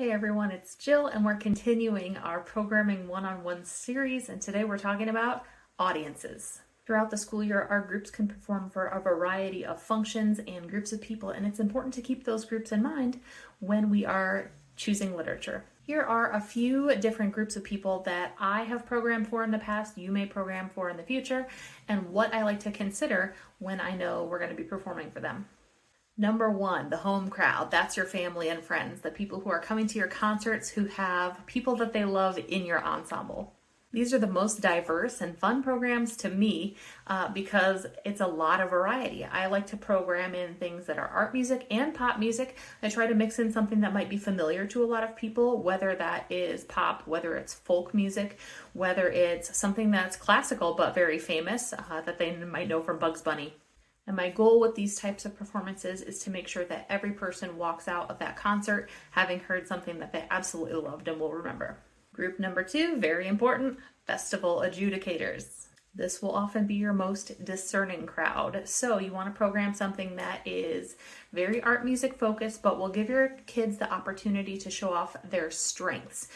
Hey everyone, it's Jill, and we're continuing our Programming One-on-One series, and today we're talking about audiences. Throughout the school year, our groups can perform for a variety of functions and groups of people, and it's important to keep those groups in mind when we are choosing literature. Here are a few different groups of people that I have programmed for in the past, you may program for in the future, and what I like to consider when I know we're going to be performing for them. Number one, the home crowd. That's your family and friends, the people who are coming to your concerts who have people that they love in your ensemble. These are the most diverse and fun programs to me because it's a lot of variety. I like to program in things that are art music and pop music. I try to mix in something that might be familiar to a lot of people, whether that is pop, whether it's folk music, whether it's something that's classical but very famous that they might know from Bugs Bunny. And my goal with these types of performances is to make sure that every person walks out of that concert having heard something that they absolutely loved and will remember. Group number two, very important, festival adjudicators. This will often be your most discerning crowd. So you want to program something that is very art music focused, but will give your kids the opportunity to show off their strengths,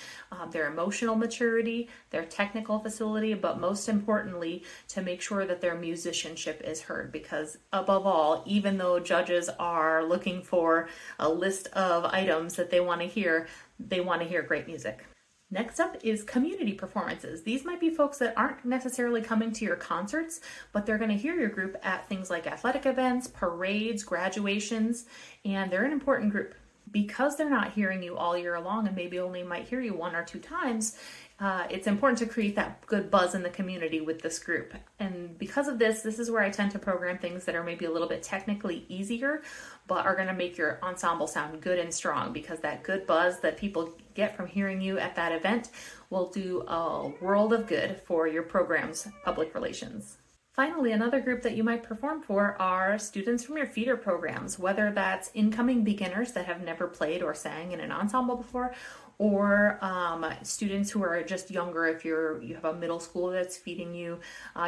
their emotional maturity, their technical facility, but most importantly, to make sure that their musicianship is heard. Because above all, even though judges are looking for a list of items that they want to hear great music. Next up is community performances. These might be folks that aren't necessarily coming to your concerts, but they're going to hear your group at things like athletic events, parades, graduations, and they're an important group. Because they're not hearing you all year long and maybe only might hear you one or two times, it's important to create that good buzz in the community with this group. And because of this is where I tend to program things that are maybe a little bit technically easier, but are going to make your ensemble sound good and strong, because that good buzz that people get from hearing you at that event will do a world of good for your program's public relations. Finally, another group that you might perform for are students from your feeder programs, whether that's incoming beginners that have never played or sang in an ensemble before, or students who are just younger. If you have a middle school that's feeding you,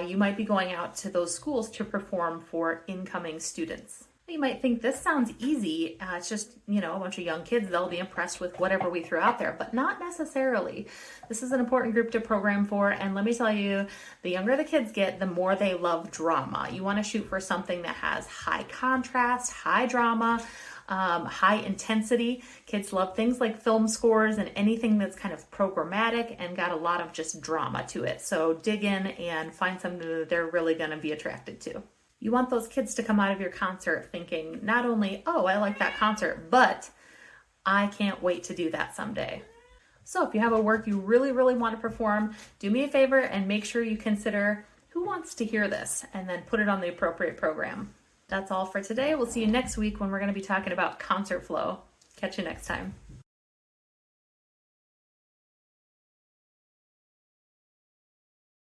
you might be going out to those schools to perform for incoming students. You might think this sounds easy. It's just, a bunch of young kids. They'll be impressed with whatever we throw out there, but not necessarily. This is an important group to program for. And let me tell you, the younger the kids get, the more they love drama. You want to shoot for something that has high contrast, high drama, high intensity. Kids love things like film scores and anything that's kind of programmatic and got a lot of just drama to it. So dig in and find something that they're really going to be attracted to. You want those kids to come out of your concert thinking not only, oh, I like that concert, but I can't wait to do that someday. So if you have a work you really, really want to perform, do me a favor and make sure you consider who wants to hear this and then put it on the appropriate program. That's all for today. We'll see you next week when we're going to be talking about concert flow. Catch you next time.